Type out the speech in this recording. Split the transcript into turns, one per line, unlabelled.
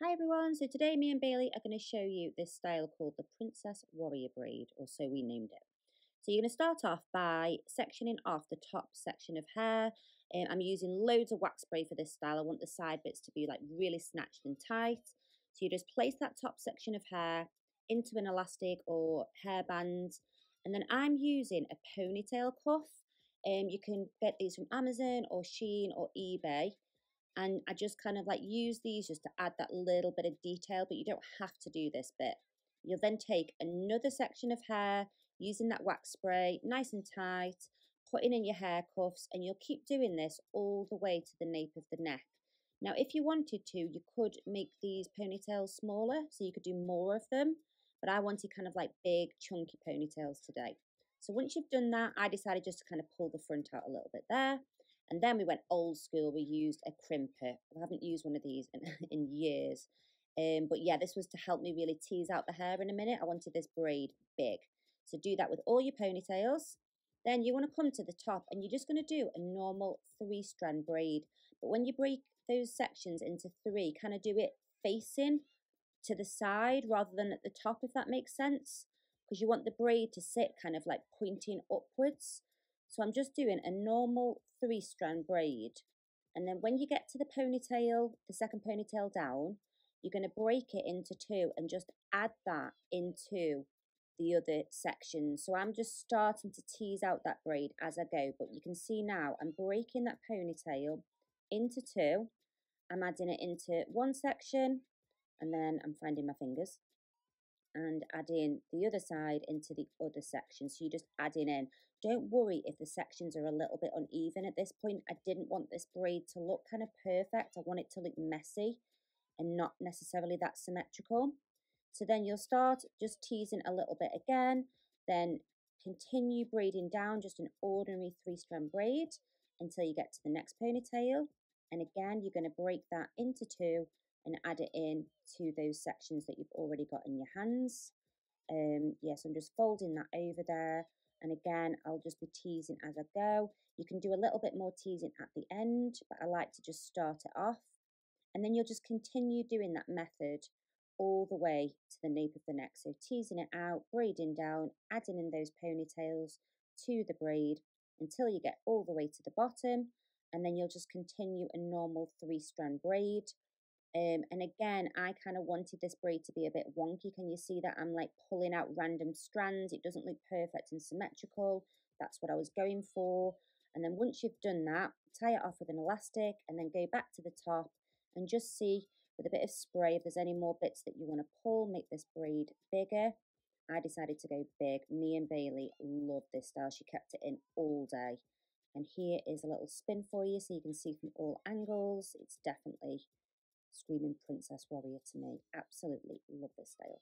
Hi everyone, so today me and Bailey are going to show you this style called the Princess Warrior braid, or so we named it. So you're going to start off by sectioning off the top section of hair. I'm using loads of wax spray for this style. I want the side bits to be like really snatched and tight. So you just place that top section of hair into an elastic or hairband, and then I'm using a ponytail cuff. You can get these from Amazon or Shein or eBay, and I just kind of like use these just to add that little bit of detail, but you don't have to do this bit. You'll then take another section of hair using that wax spray, nice and tight, putting in your hair cuffs, and you'll keep doing this all the way to the nape of the neck. Now, if you wanted to, you could make these ponytails smaller, so you could do more of them, but I wanted kind of like big, chunky ponytails today. So once you've done that, I decided just to kind of pull the front out a little bit there. And then we went old school. We used a crimper. I haven't used one of these in years. But yeah, this was to help me really tease out the hair in a minute. I wanted this braid big. So do that with all your ponytails. Then you want to come to the top and you're just going to do a normal 3-strand braid. But when you break those sections into 3, kind of do it facing to the side rather than at the top, if that makes sense. Because you want the braid to sit kind of like pointing upwards. So I'm just doing a normal 3-strand braid. And then when you get to the ponytail, the second ponytail down, you're going to break it into 2 and just add that into the other section. So I'm just starting to tease out that braid as I go. But you can see now I'm breaking that ponytail into 2. I'm adding it into one section, and then I'm finding my fingers and adding the other side into the other section. So you're just adding in. Don't worry if the sections are a little bit uneven at this point. I didn't want this braid to look kind of perfect. I want it to look messy and not necessarily that symmetrical. So then you'll start just teasing a little bit again, then continue braiding down just an ordinary 3-strand braid until you get to the next ponytail. And again, you're going to break that into 2 and add it in to those sections that you've already got in your hands. Yes, I'm just folding that over there. And again, I'll just be teasing as I go. You can do a little bit more teasing at the end, but I like to just start it off. And then you'll just continue doing that method all the way to the nape of the neck. So teasing it out, braiding down, adding in those ponytails to the braid until you get all the way to the bottom. And then you'll just continue a normal 3-strand braid. And again, I kind of wanted this braid to be a bit wonky. Can you see that I'm like pulling out random strands? It doesn't look perfect and symmetrical. That's what I was going for. And then once you've done that, tie it off with an elastic and then go back to the top and just see with a bit of spray if there's any more bits that you want to pull, make this braid bigger. I decided to go big. Me and Bailey love this style. She kept it in all day. And here is a little spin for you so you can see from all angles. It's definitely screaming Princess Warrior to me. Absolutely love this style.